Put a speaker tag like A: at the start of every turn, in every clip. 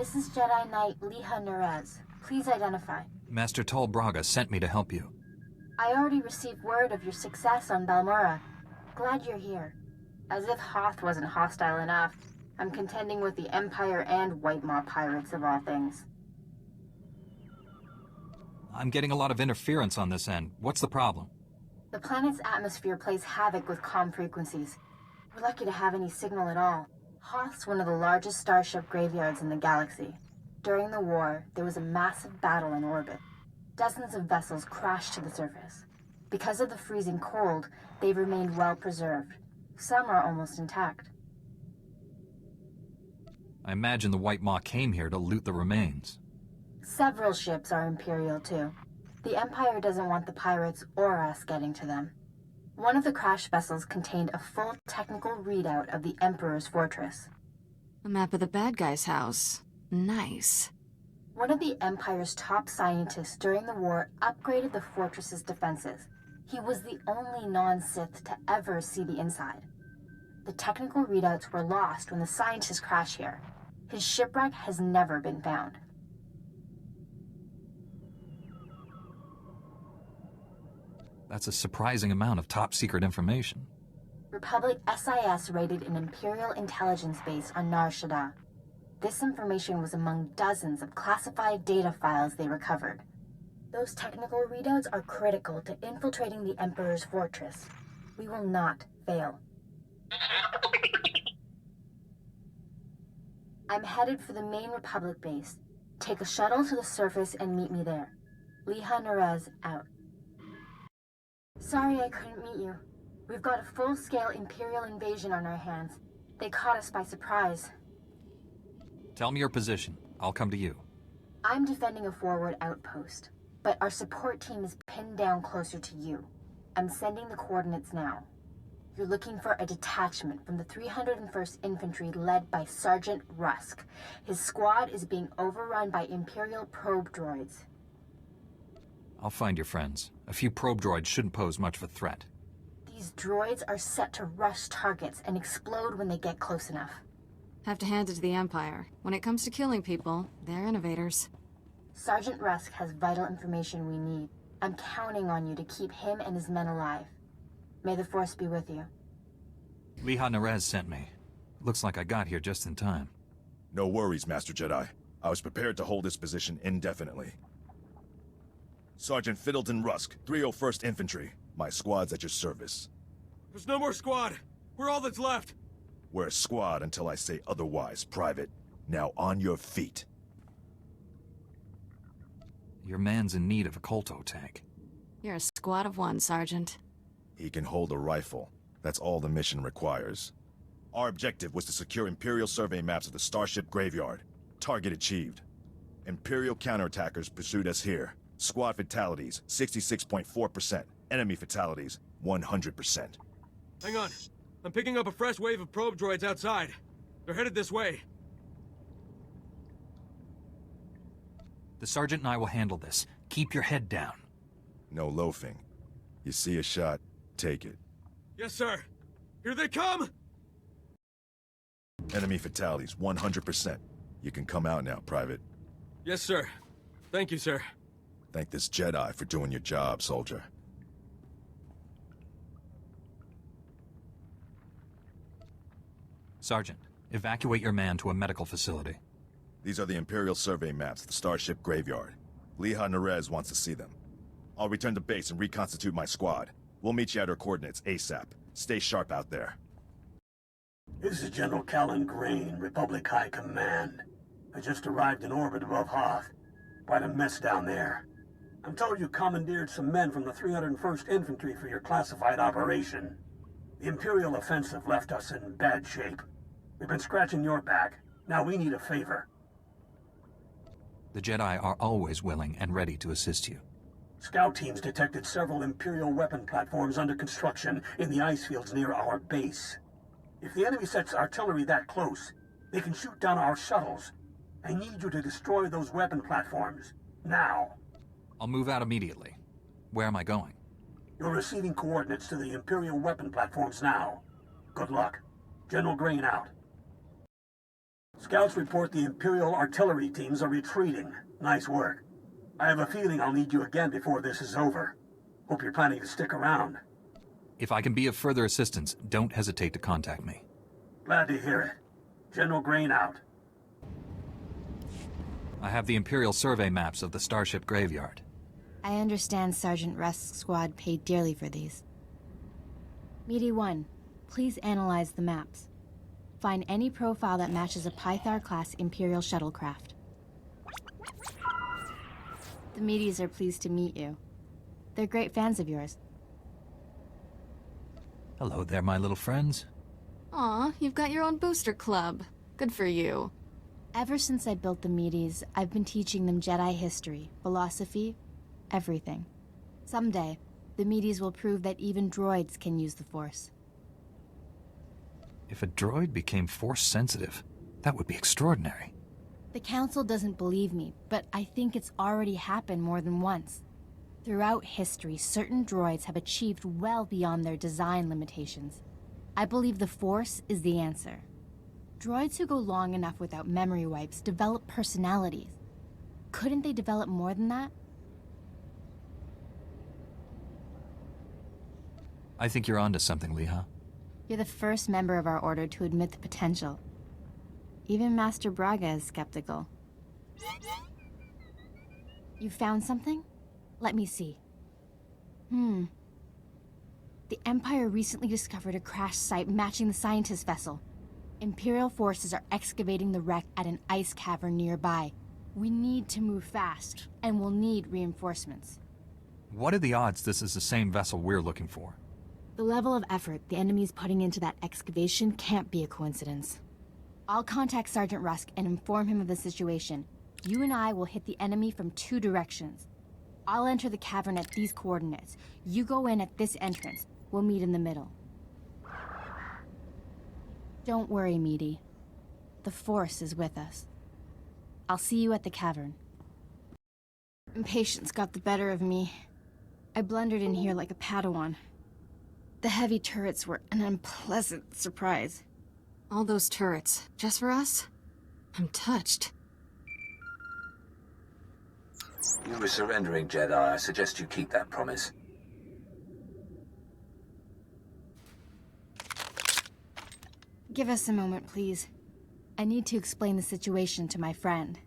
A: This is Jedi Knight Liha Nerez. Please identify.
B: Master Tol Braga sent me to help you.
A: I already received word of your success on Balmora. Glad you're here. As if Hoth wasn't hostile enough, I'm contending with the Empire and White Maw pirates of all things.
B: I'm getting a lot of interference on this end. What's the problem?
A: The planet's atmosphere plays havoc with comm frequencies. We're lucky to have any signal at all. Hoth's one of the largest starship graveyards in the galaxy. During the war, there was a massive battle in orbit. Dozens of vessels crashed to the surface. Because of the freezing cold, they've remained well preserved. Some are almost intact.
B: I imagine the White Maw came here to loot the remains.
A: Several ships are Imperial too. The Empire doesn't want the pirates or us getting to them. One of the crash vessels contained a full technical readout of the Emperor's fortress.
C: A map of the bad guy's house. Nice.
A: One of the Empire's top scientists during the war upgraded the fortress's defenses. He was the only non-Sith to ever see the inside. The technical readouts were lost when the scientists crashed here. His shipwreck has never been found.
B: That's a surprising amount of top-secret information.
A: Republic SIS raided an Imperial intelligence base on Nar Shaddaa. This information was among dozens of classified data files they recovered. Those technical readouts are critical to infiltrating the Emperor's fortress. We will not fail. I'm headed for the main Republic base. Take a shuttle to the surface and meet me there. Liha Nerez out. Sorry I couldn't meet you. We've got a full-scale Imperial invasion on our hands. They caught us by surprise.
B: Tell me your position. I'll come to you.
A: I'm defending a forward outpost, but our support team is pinned down closer to you. I'm sending the coordinates now. You're looking for a detachment from the 301st Infantry led by Sergeant Rusk. His squad is being overrun by Imperial probe droids.
B: I'll find your friends. A few probe droids shouldn't pose much of a threat.
A: These droids are set to rush targets and explode when they get close enough.
C: Have to hand it to the Empire. When it comes to killing people, they're innovators.
A: Sergeant Rusk has vital information we need. I'm counting on you to keep him and his men alive. May the Force be with you.
B: Liha Nerez sent me. Looks like I got here just in time.
D: No worries, Master Jedi. I was prepared to hold this position indefinitely. Sergeant Fiddleton Rusk, 301st Infantry. My squad's at your service.
E: There's no more squad. We're all that's left.
D: We're a squad until I say otherwise, Private. Now on your feet.
B: Your man's in need of a Kolto tank.
C: You're a squad of one, Sergeant.
D: He can hold a rifle. That's all the mission requires. Our objective was to secure Imperial survey maps of the Starship Graveyard. Target achieved. Imperial counterattackers pursued us here. Squad fatalities, 66.4%. Enemy fatalities, 100%.
E: Hang on. I'm picking up a fresh wave of probe droids outside. They're headed this way.
B: The Sergeant and I will handle this. Keep your head down.
D: No loafing. You see a shot, take it.
E: Yes, sir. Here they come!
D: Enemy fatalities, 100%. You can come out now, Private.
E: Yes, sir. Thank you, sir.
D: Thank this Jedi for doing your job, soldier.
B: Sergeant, evacuate your man to a medical facility.
D: These are the Imperial survey maps of the Starship Graveyard. Liha Nerez wants to see them. I'll return to base and reconstitute my squad. We'll meet you at our coordinates ASAP. Stay sharp out there.
F: This is General Callan Grain, Republic High Command. I just arrived in orbit above Hoth. Quite a mess down there. I'm told you commandeered some men from the 301st Infantry for your classified operation. The Imperial offensive left us in bad shape. We've been scratching your back. Now we need a favor.
B: The Jedi are always willing and ready to assist you.
F: Scout teams detected several Imperial weapon platforms under construction in the ice fields near our base. If the enemy sets artillery that close, they can shoot down our shuttles. I need you to destroy those weapon platforms. Now.
B: I'll move out immediately. Where am I going?
F: You're receiving coordinates to the Imperial weapon platforms now. Good luck. General Grain out. Scouts report the Imperial artillery teams are retreating. Nice work. I have a feeling I'll need you again before this is over. Hope you're planning to stick around.
B: If I can be of further assistance, don't hesitate to contact me.
F: Glad to hear it. General Grain out.
B: I have the Imperial survey maps of the Starship Graveyard.
A: I understand Sergeant Rusk's squad paid dearly for these. Meaty 1, please analyze the maps. Find any profile that matches a Pythar-class Imperial shuttlecraft. The Meaties are pleased to meet you. They're great fans of yours.
B: Hello there, my little friends.
C: Aw, you've got your own booster club. Good for you.
A: Ever since I built the Meaties, I've been teaching them Jedi history, philosophy, everything. Someday, the Meaties will prove that even droids can use the Force.
B: If a droid became Force-sensitive, that would be extraordinary.
A: The Council doesn't believe me, but I think it's already happened more than once. Throughout history, certain droids have achieved well beyond their design limitations. I believe the Force is the answer. Droids who go long enough without memory wipes develop personalities. Couldn't they develop more than that?
B: I think you're onto something, Leha.
A: You're the first member of our order to admit the potential. Even Master Braga is skeptical. You found something? Let me see. The Empire recently discovered a crash site matching the scientist vessel. Imperial forces are excavating the wreck at an ice cavern nearby. We need to move fast, and we'll need reinforcements.
B: What are the odds this is the same vessel we're looking for?
A: The level of effort the enemy's putting into that excavation can't be a coincidence. I'll contact Sergeant Rusk and inform him of the situation. You and I will hit the enemy from 2 directions. I'll enter the cavern at these coordinates. You go in at this entrance. We'll meet in the middle. Don't worry, Meaty. The Force is with us. I'll see you at the cavern. Impatience got the better of me. I blundered in here like a Padawan. The heavy turrets were an unpleasant surprise.
C: All those turrets, just for us? I'm touched.
G: You were surrendering, Jedi. I suggest you keep that promise.
A: Give us a moment, please. I need to explain the situation to my friend.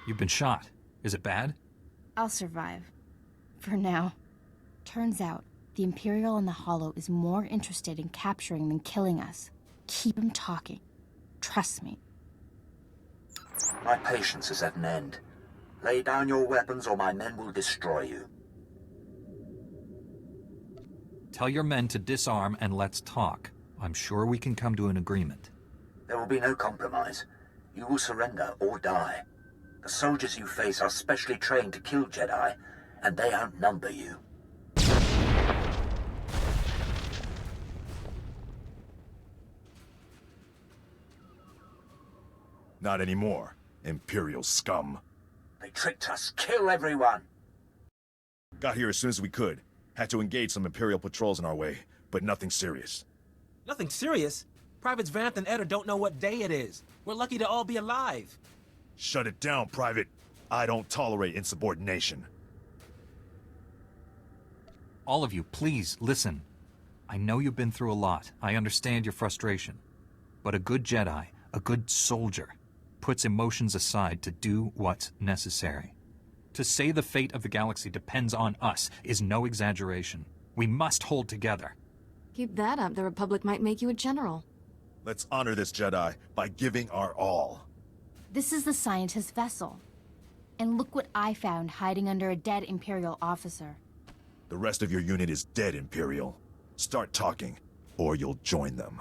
B: You've been shot. Is it bad?
A: I'll survive. For now. Turns out, the Imperial in the Hollow is more interested in capturing than killing us. Keep him talking. Trust me.
G: My patience is at an end. Lay down your weapons or my men will destroy you.
B: Tell your men to disarm and let's talk. I'm sure we can come to an agreement.
G: There will be no compromise. You will surrender or die. The soldiers you face are specially trained to kill Jedi, and they outnumber you.
D: Not anymore, Imperial scum.
G: They tricked us. Kill everyone!
D: Got here as soon as we could. Had to engage some Imperial patrols in our way, but nothing serious.
H: Nothing serious? Privates Vanth and Eder don't know what day it is. We're lucky to all be alive.
D: Shut it down, Private. I don't tolerate insubordination.
B: All of you, please, listen. I know you've been through a lot. I understand your frustration. But a good Jedi, a good soldier, puts emotions aside to do what's necessary. To say the fate of the galaxy depends on us is no exaggeration. We must hold together.
C: Keep that up, the Republic might make you a general.
D: Let's honor this Jedi by giving our all.
A: This is the scientist vessel. And look what I found hiding under a dead Imperial officer.
D: The rest of your unit is dead, Imperial. Start talking, or you'll join them.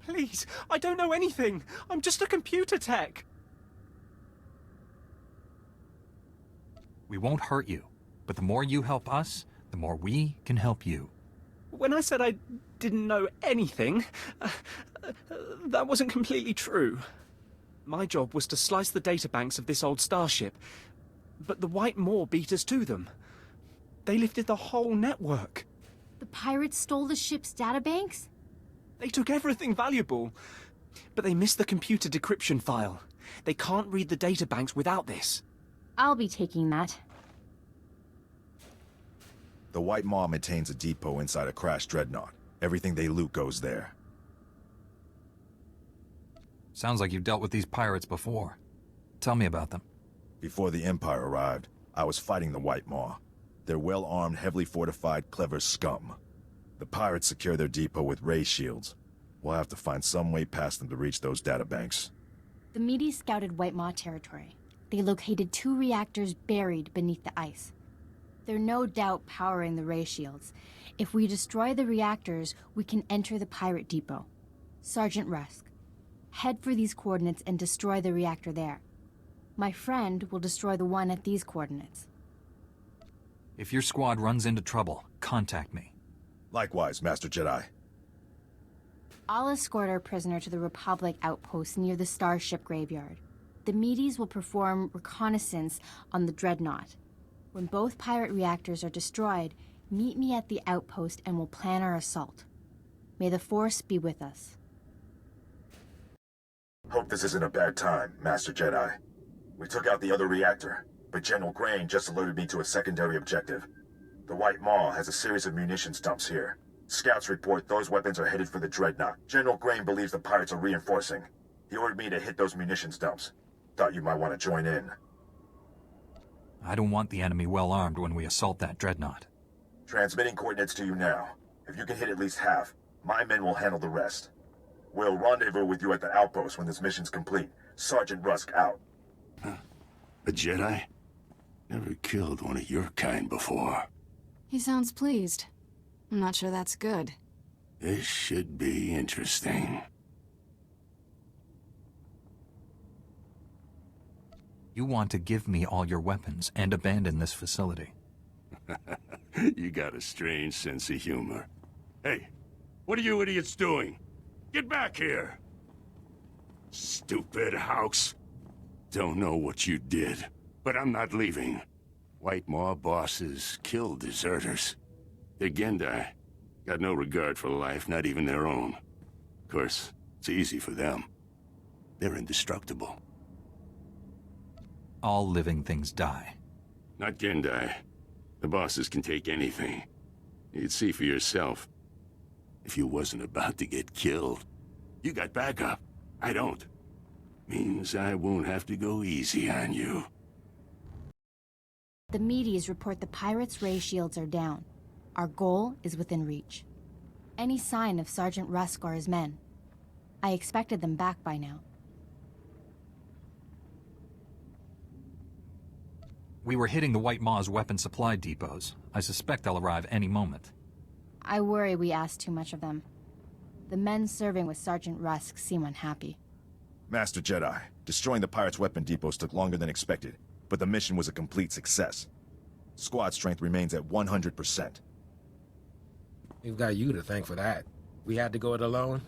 H: Please, I don't know anything. I'm just a computer tech.
B: We won't hurt you, but the more you help us, the more we can help you.
H: When I said I didn't know anything, that wasn't completely true. My job was to slice the databanks of this old starship, but the White Maw beat us to them. They lifted the whole network.
A: The pirates stole the ship's databanks?
H: They took everything valuable. But they missed the computer decryption file. They can't read the databanks without this.
A: I'll be taking that.
D: The White Maw maintains a depot inside a crashed dreadnought. Everything they loot goes there.
B: Sounds like you've dealt with these pirates before. Tell me about them.
D: Before the Empire arrived, I was fighting the White Maw. They're well-armed, heavily fortified, clever scum. The pirates secure their depot with ray shields. We'll have to find some way past them to reach those databanks.
A: The Medes scouted White Maw territory. They located 2 reactors buried beneath the ice. They're no doubt powering the ray shields. If we destroy the reactors, we can enter the pirate depot. Sergeant Rusk, head for these coordinates and destroy the reactor there. My friend will destroy the one at these coordinates.
B: If your squad runs into trouble, contact me.
D: Likewise, Master Jedi.
A: I'll escort our prisoner to the Republic outpost near the Starship Graveyard. The Medes will perform reconnaissance on the Dreadnought. When both pirate reactors are destroyed, meet me at the outpost and we'll plan our assault. May the Force be with us.
D: Hope this isn't a bad time, Master Jedi. We took out the other reactor, but General Grain just alerted me to a secondary objective. The White Maw has a series of munitions dumps here. Scouts report those weapons are headed for the Dreadnought. General Grain believes the pirates are reinforcing. He ordered me to hit those munitions dumps. Thought you might want to join in.
B: I don't want the enemy well armed when we assault that dreadnought.
D: Transmitting coordinates to you now. If you can hit at least half, my men will handle the rest. We'll rendezvous with you at the outpost when this mission's complete. Sergeant Rusk out.
I: Huh? A Jedi? Never killed one of your kind before.
C: He sounds pleased. I'm not sure that's good.
I: This should be interesting.
B: You want to give me all your weapons and abandon this facility.
I: You got a strange sense of humor. Hey, what are you idiots doing? Get back here! Stupid house. Don't know what you did, but I'm not leaving. White Maw bosses kill deserters. They're Gendai. Got no regard for life, not even their own. Of course, it's easy for them. They're indestructible.
B: All living things die.
I: Not Gendai. The bosses can take anything. You'd see for yourself. If you wasn't about to get killed, you got backup. I don't. Means I won't have to go easy on you.
A: The Medes report the pirates' ray shields are down. Our goal is within reach. Any sign of Sergeant Rusk or his men? I expected them back by now.
B: We were hitting the White Maw's weapon supply depots. I suspect they'll arrive any moment.
A: I worry we asked too much of them. The men serving with Sergeant Rusk seem unhappy.
D: Master Jedi, destroying the pirates' weapon depots took longer than expected, but the mission was a complete success. Squad strength remains at 100%.
J: We've got you to thank for that. We had to go it alone.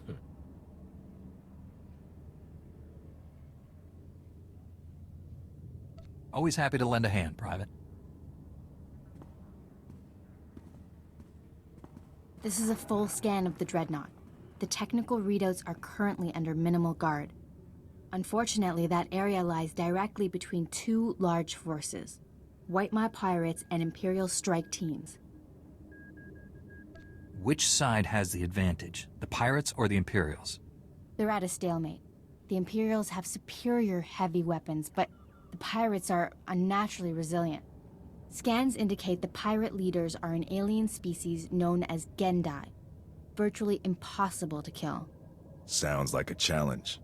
B: Always happy to lend a hand, Private.
A: This is a full scan of the Dreadnought. The technical readouts are currently under minimal guard. Unfortunately, that area lies directly between 2 large forces, White Maw pirates and Imperial strike teams.
B: Which side has the advantage, the pirates or the Imperials?
A: They're at a stalemate. The Imperials have superior heavy weapons, but the pirates are unnaturally resilient. Scans indicate the pirate leaders are an alien species known as Gendai, virtually impossible to kill.
D: Sounds like a challenge.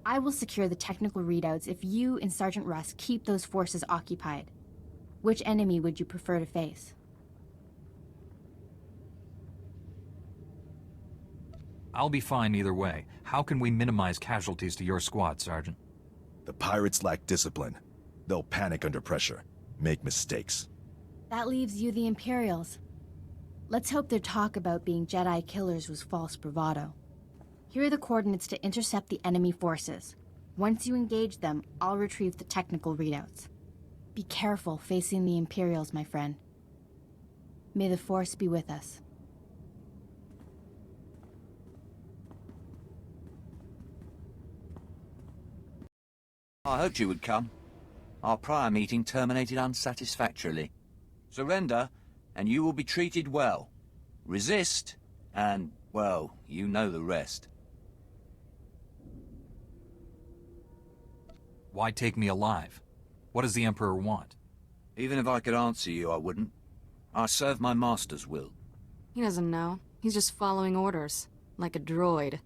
A: I will secure the technical readouts if you and Sergeant Rusk keep those forces occupied. Which enemy would you prefer to face?
B: I'll be fine either way. How can we minimize casualties to your squad, Sergeant?
D: The pirates lack discipline. They'll panic under pressure, make mistakes.
A: That leaves you the Imperials. Let's hope their talk about being Jedi killers was false bravado. Here are the coordinates to intercept the enemy forces. Once you engage them, I'll retrieve the technical readouts. Be careful facing the Imperials, my friend. May the Force be with us.
K: I hoped you would come. Our prior meeting terminated unsatisfactorily. Surrender, and you will be treated well. Resist, and, well, you know the rest.
B: Why take me alive? What does the Emperor want?
K: Even if I could answer you, I wouldn't. I serve my master's will.
C: He doesn't know. He's just following orders, like a droid.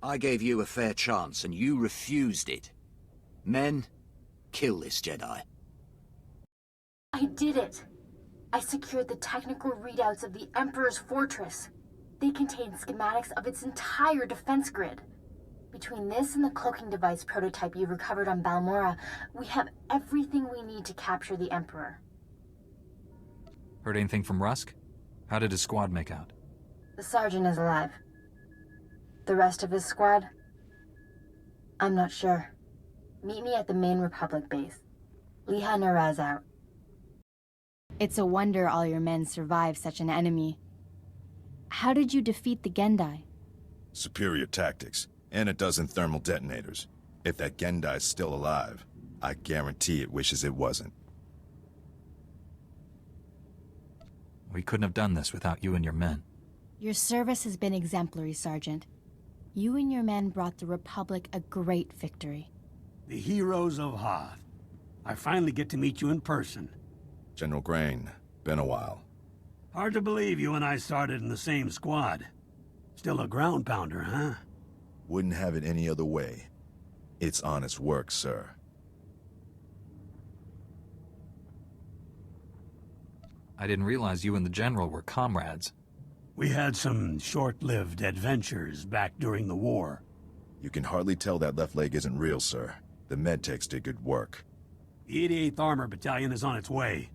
K: I gave you a fair chance, and you refused it. Men, kill this Jedi.
A: I did it! I secured the technical readouts of the Emperor's fortress. They contain schematics of its entire defense grid. Between this and the cloaking device prototype you recovered on Balmorra, we have everything we need to capture the Emperor.
B: Heard anything from Rusk? How did his squad make out?
A: The Sergeant is alive. The rest of his squad? I'm not sure. Meet me at the main Republic base. Liha Naraz out. It's a wonder all your men survived such an enemy. How did you defeat the Gendai?
D: Superior tactics, and a dozen thermal detonators. If that Gendai's still alive, I guarantee it wishes it wasn't.
B: We couldn't have done this without you and your men.
A: Your service has been exemplary, Sergeant. You and your men brought the Republic a great victory.
F: The heroes of Hoth. I finally get to meet you in person.
D: General Grain, been a while.
F: Hard to believe you and I started in the same squad. Still a ground pounder, huh?
D: Wouldn't have it any other way. It's honest work, sir.
B: I didn't realize you and the General were comrades.
F: We had some short-lived adventures back during the war.
D: You can hardly tell that left leg isn't real, sir. The medtechs did good work.
F: The 88th Armor Battalion is on its way.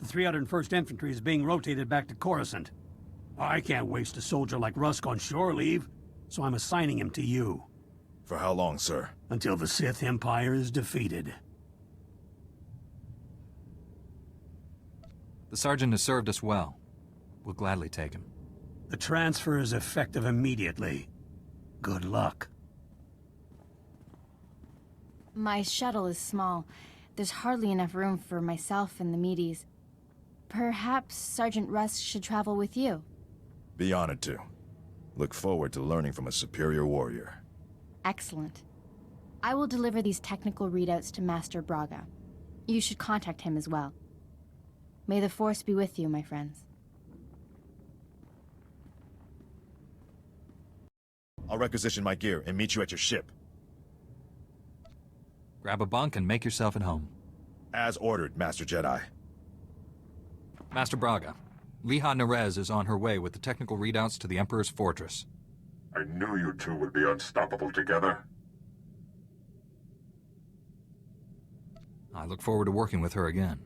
F: The 301st Infantry is being rotated back to Coruscant. I can't waste a soldier like Rusk on shore leave, so I'm assigning him to you.
D: For how long, sir?
F: Until the Sith Empire is defeated.
B: The Sergeant has served us well. We'll gladly take him.
F: The transfer is effective immediately. Good luck.
A: My shuttle is small. There's hardly enough room for myself and the meaties. Perhaps Sergeant Rusk should travel with you.
D: Be honored to. Look forward to learning from a superior warrior.
A: Excellent. I will deliver these technical readouts to Master Braga. You should contact him as well. May the Force be with you, my friends.
D: I'll requisition my gear and meet you at your ship.
B: Grab a bunk and make yourself at home.
D: As ordered, Master Jedi.
B: Master Braga, Liha Nerez is on her way with the technical readouts to the Emperor's fortress.
L: I knew you two would be unstoppable together.
B: I look forward to working with her again.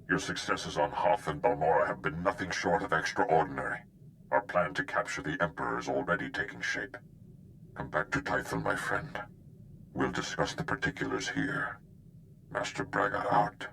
L: Your successes on Hoth and Balmorra have been nothing short of extraordinary. Our plan to capture the Emperor is already taking shape. Come back to Tython, my friend. We'll discuss the particulars here. Master Braga out.